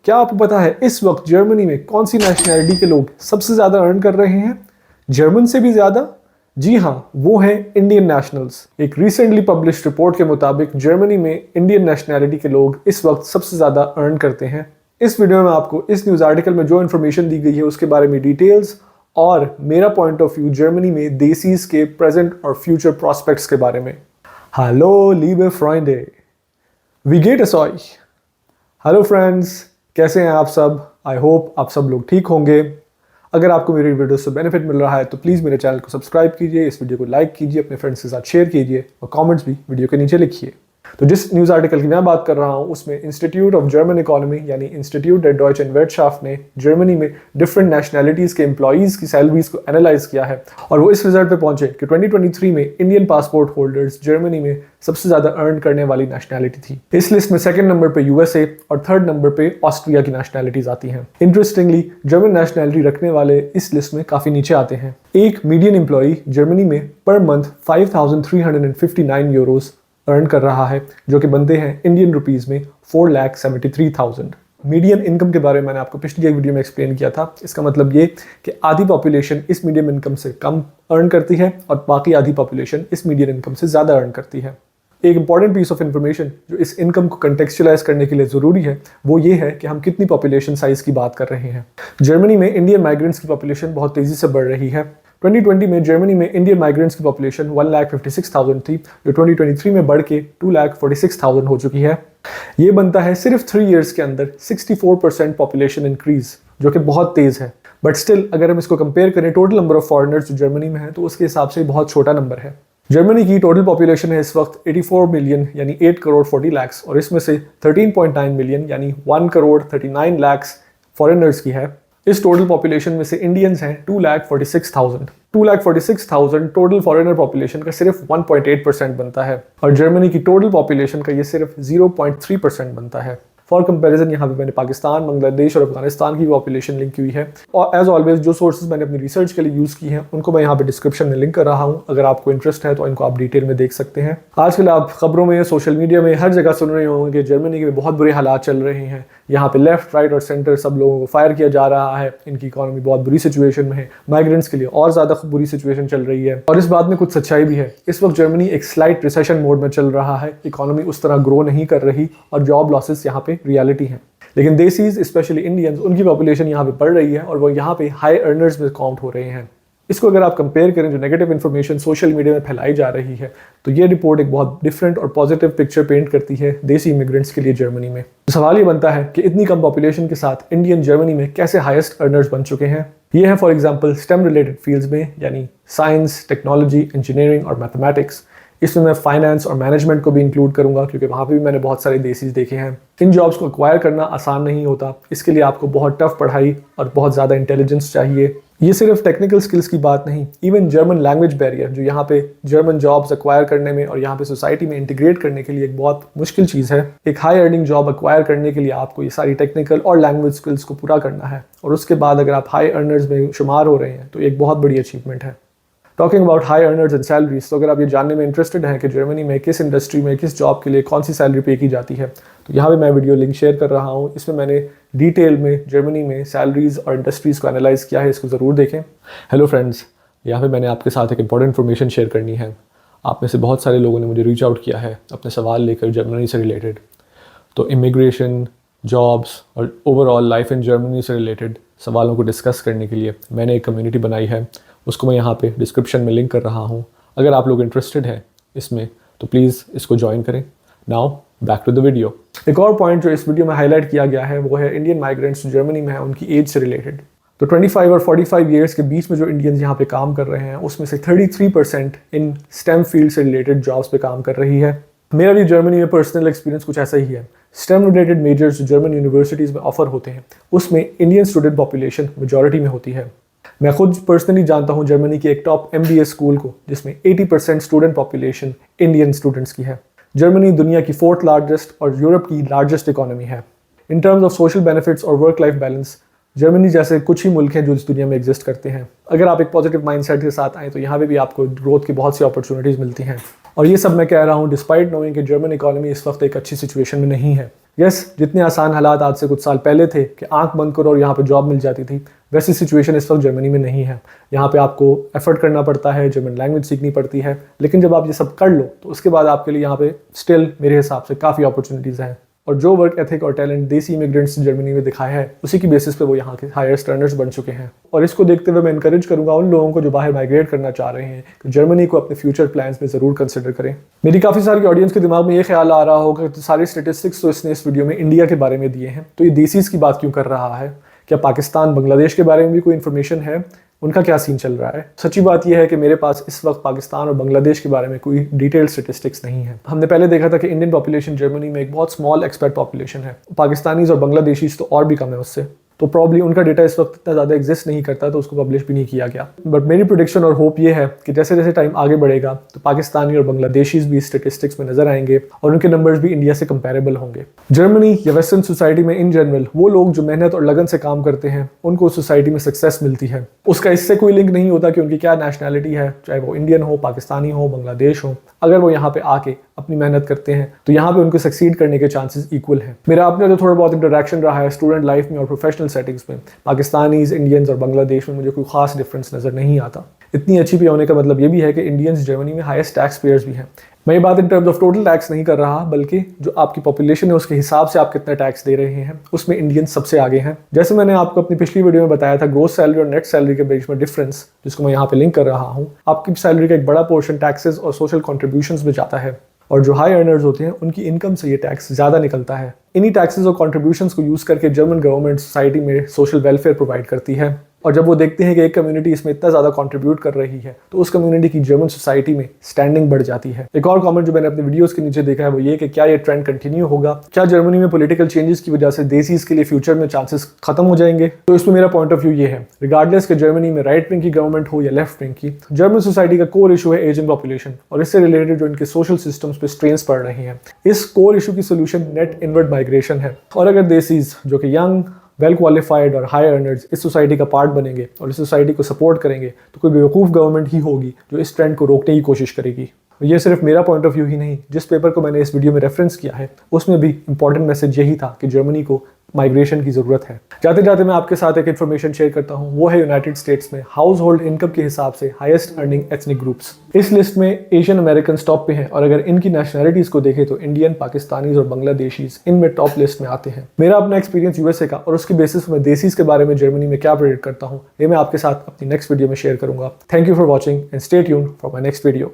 क्या आपको पता है इस वक्त जर्मनी में कौन सी नेशनैलिटी के लोग सबसे ज़्यादा अर्न कर रहे हैं? जर्मन से भी ज़्यादा? जी हाँ, वो हैं इंडियन नेशनल्स। एक रिसेंटली पब्लिश्ड रिपोर्ट के मुताबिक जर्मनी में इंडियन नेशनैलिटी के लोग इस वक्त सबसे ज़्यादा अर्न करते हैं। इस वीडियो में आपको इस न्यूज़ आर्टिकल में जो इन्फॉर्मेशन दी गई है उसके बारे में डिटेल्स और मेरा पॉइंट ऑफ व्यू जर्मनी में देसीज के प्रेजेंट और फ्यूचर प्रॉस्पेक्ट्स के बारे में। हेलो लीबे फ्रेंडे, वी गेट अ सॉय। हेलो फ्रेंड्स, कैसे हैं आप सब? आई होप आप सब लोग ठीक होंगे। अगर आपको मेरी वीडियो से बेनिफिट मिल रहा है तो प्लीज़ मेरे चैनल को सब्सक्राइब कीजिए, इस वीडियो को लाइक कीजिए, अपने फ्रेंड्स के साथ शेयर कीजिए और कमेंट्स भी वीडियो के नीचे लिखिए। तो जिस न्यूज़ आर्टिकल की मैं बात कर रहा हूँ उसमें इंस्टीट्यूट ऑफ जर्मन इकोनॉमी यानी इंस्टीट्यूट der Deutschen Wirtschaft ने जर्मनी में डिफरेंट नेशनैलिटीज़ के एम्प्लॉयज़ की सैलरीज को एनालाइज किया है और वो इस रिजल्ट पे पहुंचे कि 2023 में इंडियन पासपोर्ट होल्डर्स जर्मनी में सबसे ज़्यादा अर्न करने वाली नेशनैलिटी थी। इस लिस्ट में सेकंड नंबर पे यूएसए और थर्ड नंबर पे ऑस्ट्रिया की नेशनैलिटीज आती हैं। इंटरेस्टिंगली जर्मन नेशनैलिटी रखने वाले इस लिस्ट में काफ़ी नीचे आते हैं। एक मीडियन एम्प्लॉई जर्मनी में पर मंथ 5,359 यूरोज अर्न कर रहा है, जो कि बनते हैं इंडियन रुपीज़ में 4,73,000। मीडियन इनकम के बारे में मैंने आपको पिछली एक वीडियो में एक्सप्लेन किया था। इसका मतलब ये कि आधी पॉपुलेशन इस मीडियम इनकम से कम अर्न करती है और बाकी आधी पॉपुलेशन इस मीडियन इनकम से ज़्यादा अर्न करती है। एक इंपॉर्टेंट पीस ऑफ इन्फॉर्मेशन जो इस इनकम को कंटेक्चुअलाइज करने के लिए ज़रूरी है वो ये है कि हम कितनी पॉपुलेशन साइज़ की बात कर रहे हैं। जर्मनी में इंडियन माइग्रेंट्स की पॉपुलेशन बहुत तेज़ी से बढ़ रही है। 2020 में जर्मनी में इंडियन माइग्रेंट्स की पॉपुलेशन 1,56,000 थी, जो 2023 में बढ़ के 2,46,000 हो चुकी है। ये बनता है सिर्फ 3 इयर्स के अंदर 64% पॉपुलेशन इंक्रीज, जो कि बहुत तेज़ है। बट स्टिल अगर हम इसको कंपेयर करें टोटल नंबर ऑफ फॉरेनर्स जो जर्मनी में है तो उसके हिसाब से बहुत छोटा नंबर है। जर्मनी की टोटल पॉपुलेशन है इस वक्त 84 मिलियन यानी 8 करोड़ 40 लाख और इसमें से 13.9 मिलियन यानी 1 करोड़ 39 लाख फॉरेनर्स की है। इस टोटल पॉपुलेशन में से इंडियंस हैं 2,46,000। 2,46,000 टोटल फॉरेनर पॉपुलेशन का सिर्फ 1.8% बनता है और जर्मनी की टोटल पॉपुलेशन का ये सिर्फ 0.3% बनता है। फॉर कंपैरिजन यहाँ पे मैंने पाकिस्तान, बांग्लादेश और अफगानिस्तान की पॉपुलेशन लिंक की हुई है और एज ऑलवेज जो सोर्सेज मैंने अपनी रिसर्च के लिए यूज़ की हैं उनको मैं यहाँ पे डिस्क्रिप्शन में लिंक कर रहा हूँ। अगर आपको इंटरेस्ट है तो इनको आप डिटेल में देख सकते हैं। आजकल आप खबरों में, सोशल मीडिया में हर जगह सुन रहे होंगे कि जर्मनी के बहुत बुरे हालात चल रहे हैं। यहाँ पे लेफ्ट, राइट और सेंटर सब लोगों को फायर किया जा रहा है। इनकी इकोनॉमी बहुत बुरी सिचुएशन में है। माइग्रेंट्स के लिए और ज़्यादा बुरी सिचुएशन चल रही है और इस बात में कुछ सच्चाई भी है। इस वक्त जर्मनी एक स्लाइट रिसेशन मोड में चल रहा है। इकोनॉमी उस तरह ग्रो नहीं कर रही और जॉब लॉसेस यहाँ पे रियलिटी है। लेकिन देसीज स्पेशली इंडियंस, उनकी पॉपुलेशन यहाँ पे बढ़ रही है और वो यहाँ पे हाई अर्नर्स में काउंट हो रहे हैं। इसको अगर आप कंपेयर करें जो नेगेटिव इन्फॉर्मेशन सोशल मीडिया में फैलाई जा रही है तो ये रिपोर्ट एक बहुत डिफरेंट और पॉजिटिव पिक्चर पेंट करती है देसी इमिग्रेंट्स के लिए जर्मनी में। तो सवाल ये बनता है कि इतनी कम पॉपुलेशन के साथ इंडियन जर्मनी में कैसे हाईएस्ट अर्नर्स बन चुके हैं। ये है for example stem related fields में यानी साइंस, टेक्नोलॉजी, इंजीनियरिंग और मैथमेटिक्स। इसमें मैं फाइनेंस और मैनेजमेंट को भी इंक्लूड करूंगा क्योंकि वहाँ पे भी मैंने बहुत सारे देसीज देखे हैं। इन जॉब्स को एक्वायर करना आसान नहीं होता। इसके लिए आपको बहुत टफ पढ़ाई और बहुत ज़्यादा इंटेलिजेंस चाहिए। ये सिर्फ टेक्निकल स्किल्स की बात नहीं, इवन जर्मन लैंग्वेज बैरियर जो यहाँ पे जर्मन जॉब्स एक्वायर करने में और यहाँ पे सोसाइटी में इंटीग्रेट करने के लिए एक बहुत मुश्किल चीज़ है। एक हाई अर्निंग जॉब एक्वायर करने के लिए आपको ये सारी टेक्निकल और लैंग्वेज स्किल्स को पूरा करना है और उसके बाद अगर आप हाई अर्नर्स में शुमार हो रहे हैं तो एक बहुत बड़ी अचीवमेंट है। Talking about high earners and salaries, तो अगर आप ये जानने में इंटरेस्टेड हैं कि जर्मनी में किस इंडस्ट्री में किस जॉब के लिए कौन सी सैलरी पे की जाती है तो यहाँ पे मैं वीडियो लिंक शेयर कर रहा हूँ। इसमें मैंने डिटेल में जर्मनी में सैलरीज और इंडस्ट्रीज़ को एनालाइज किया है, इसको ज़रूर देखें। हेलो फ्रेंड्स, यहाँ पे मैंने आपके साथ एक इंपॉर्टेंट इन्फॉर्मेशन शेयर करनी है। आप में से बहुत सारे लोगों ने मुझे रीच आउट किया है अपने सवाल लेकर जर्मनी से रिलेटेड। तो इमिग्रेशन, जॉब्स और ओवरऑल लाइफ इन जर्मनी से रिलेटेड सवालों को डिस्कस करने के लिए मैंने एक कम्युनिटी बनाई है, उसको मैं यहाँ पे डिस्क्रिप्शन में लिंक कर रहा हूँ। अगर आप लोग इंटरेस्टेड हैं इसमें तो प्लीज़ इसको ज्वाइन करें। Now back to the video. एक और पॉइंट जो इस वीडियो में हाईलाइट किया गया है वो है इंडियन माइग्रेंट्स जो जर्मनी में है उनकी एज से रिलेटेड। तो 25 और 45 ईयर्स के बीच में जो इंडियंस यहाँ पे काम कर रहे हैं उसमें से 33% इन स्टेम फील्ड से रिलेटेड जॉब्स पे काम कर रही है। मेरा भी जर्मनी में पर्सनल एक्सपीरियंस कुछ ऐसा ही है। स्टेम रिलेटेड मेजर्स जो जर्मन यूनिवर्सिटीज़ में ऑफर होते हैं उसमें इंडियन स्टूडेंट पॉपुलेशन मेजॉरिटी में होती है। मैं खुद पर्सनली जानता हूँ जर्मनी की एक टॉप MBA स्कूल को जिसमें 80% स्टूडेंट पॉपुलेशन इंडियन स्टूडेंट्स की है। जर्मनी दुनिया की 4th लार्जेस्ट और यूरोप की लार्जेस्ट इकोनॉमी है। In terms of social benefits और वर्क लाइफ बैलेंस जर्मनी जैसे कुछ ही मुल्क हैं जो इस दुनिया में एग्जिस्ट करते हैं। अगर आप एक पॉजिटिव माइंडसेट के साथ आएँ तो यहाँ पे भी आपको ग्रोथ की बहुत सी अपॉर्चुनिटीज़ मिलती हैं। और ये सब मैं कह रहा हूँ डिस्पाइट नोइंग कि जर्मन इकोनॉमी इस वक्त एक अच्छी सिचुएशन में नहीं है। यस, जितने आसान हालात आज से कुछ साल पहले थे कि आंख बंद करो और यहाँ पे जॉब मिल जाती थी, वैसी सिचुएशन इस वक्त जर्मनी में नहीं है। यहाँ पे आपको एफर्ट करना पड़ता है, जर्मन लैंग्वेज सीखनी पड़ती है, लेकिन जब आप ये सब कर लो तो उसके बाद आपके लिए यहाँ पे स्टिल मेरे हिसाब से काफ़ी अपॉर्चुनिटीज़ हैं। और जो वर्क एथिक और टैलेंट देसी इमिग्रेंट्स जर्मनी में दिखाया है, उसी की बेसिस पे वो यहाँ के हाईएस्ट अर्नर्स बन चुके हैं। और इसको देखते हुए मैं इनकरेज करूंगा उन लोगों को जो बाहर माइग्रेट करना चाह रहे हैं कि जर्मनी को अपने फ्यूचर प्लान्स में ज़रूर कंसिडर करें। मेरी काफ़ी सारी ऑडियंस के दिमाग में ये ख्याल आ रहा होगा कि सारे स्टेटिस्टिक्स तो इसने इस वीडियो में इंडिया के बारे में दिए हैं, तो ये देसीज़ की बात क्यों कर रहा है? क्या पाकिस्तान, बांग्लादेश के बारे में भी कोई इन्फॉर्मेशन है? उनका क्या सीन चल रहा है? सच्ची बात यह है कि मेरे पास इस वक्त पाकिस्तान और बांग्लादेश के बारे में कोई डिटेल्ड स्टेटिस्टिक्स नहीं है। हमने पहले देखा था कि इंडियन पॉपुलेशन जर्मनी में एक बहुत स्मॉल एक्सपेट पॉपुलेशन है, पाकिस्तानीज और बांग्लादेशीज तो और भी कम है उससे, तो प्रॉब्ली उनका डेटा इस वक्त इतना ज़्यादा एग्जिस्ट नहीं करता, तो उसको पब्लिश भी नहीं किया गया। बट मेरी प्रेडिक्शन और होप ये है कि जैसे जैसे टाइम आगे बढ़ेगा तो पाकिस्तानी और बांग्लादेशीज भी स्टेटिस्टिक्स में नजर आएंगे और उनके नंबर्स भी इंडिया से कंपेरेबल होंगे। जर्मनी या वेस्टर्न सोसाइटी में इन जनरल वो लोग जो मेहनत और लगन से काम करते हैं उनको सोसाइटी में सक्सेस मिलती है। उसका इससे कोई लिंक नहीं होता कि उनकी क्या नेशनैलिटी है, चाहे वो इंडियन हो, पाकिस्तानी हो, बांग्लादेश हो। अगर वो यहाँ पे आके अपनी मेहनत करते हैं तो यहाँ पे उनको सक्सीड करने के चांसेस इक्वल हैं। मेरा अपने तो थोड़ा बहुत इंटरेक्शन रहा है स्टूडेंट लाइफ में और प्रोफेशनल सेटिंग्स में, पाकिस्तानीज, इंडियंस और बांग्लादेश में मुझे कोई खास डिफरेंस नज़र नहीं आता। इतनी अच्छी पे होने का मतलब ये भी है कि इंडियंस जर्मनी में हाईएस्ट टैक्स पेयर्स भी हैं। मैं ये बात in terms of total tax नहीं कर रहा, बल्कि जो आपकी पॉपुलेशन है उसके हिसाब से आप कितना टैक्स दे रहे हैं उसमें इंडियंस सबसे आगे हैं। जैसे मैंने आपको अपनी पिछली वीडियो में बताया था, ग्रोस सैलरी और नेट सैलरी के बीच में डिफरेंस, जिसको मैं यहाँ पे लिंक कर रहा हूँ, आपकी सैलरी का एक बड़ा पोर्शन टैक्सेस और सोशल कॉन्ट्रीब्यूशंस में जाता है, और जो हाई अर्नर्स होते हैं उनकी इनकम से ये टैक्स ज़्यादा निकलता है। इन्हीं टैक्सेस और कॉन्ट्रीब्यूशंस को यूज़ करके जर्मन गवर्नमेंट सोसाइटी में सोशल वेलफेयर प्रोवाइड करती है, और जब वो देखते हैं कि एक कम्युनिटी इसमें इतना ज़्यादा कंट्रीब्यूट कर रही है तो उस कम्युनिटी की जर्मन सोसाइटी में स्टैंडिंग बढ़ जाती है। एक और कमेंट जो मैंने अपने वीडियोस के नीचे देखा है वो ये कि क्या ये ट्रेंड कंटिन्यू होगा, क्या जर्मनी में पॉलिटिकल चेंजेस की वजह से देसीज के लिए फ्यूचर में चांसेस खत्म हो जाएंगे? तो इसमें मेरा पॉइंट ऑफ व्यू ये है, रिगार्डलेस कि जर्मनी में राइट विंग की गवर्नमेंट हो या लेफ्ट विंग की, जर्मन सोसाइटी का कोर इशू है एजिंग पॉपुलेशन और इससे रिलेटेड जो इनके सोशल सिस्टम्स पे स्ट्रेन्स पड़ रहे हैं। इस कोर इशू की सोल्यूशन नेट इनवर्ड माइग्रेशन है, और अगर देसीज जो कि यंग, वेल क्वालिफाइड और हाई अर्नर्स इस सोसाइटी का पार्ट बनेंगे और इस सोसाइटी को सपोर्ट करेंगे तो कोई बेवकूफ़ गवर्नमेंट ही होगी जो इस ट्रेंड को रोकने की कोशिश करेगी। ये सिर्फ मेरा पॉइंट ऑफ व्यू ही नहीं, जिस पेपर को मैंने इस वीडियो में रेफरेंस किया है उसमें भी इंपॉर्टेंट मैसेज यही था कि जर्मनी को माइग्रेशन की ज़रूरत है। जाते जाते मैं आपके साथ एक इन्फॉर्मेशन शेयर करता हूँ, वो है यूनाइटेड स्टेट्स में हाउस होल्ड इनकम के हिसाब से हाईएस्ट अर्निंग एथनिक ग्रुप्स। इस लिस्ट में एशियन अमेरिकन टॉप पे हैं, और अगर इनकी नेशनैलिटीज़ को देखें तो इंडियन, पाकिस्तानीज और बांग्लादेशीज इनमें टॉप लिस्ट में आते हैं। मेरा अपना एक्सपीरियंस यूएसए का और उसकी बेसिस पर मैं देसीज के बारे में जर्मनी में क्या प्रेडिक्ट करता हूँ ये मैं आपके साथ अपनी नेक्स्ट वीडियो में शेयर करूंगा। Thank you for watching and stay tuned for my next video.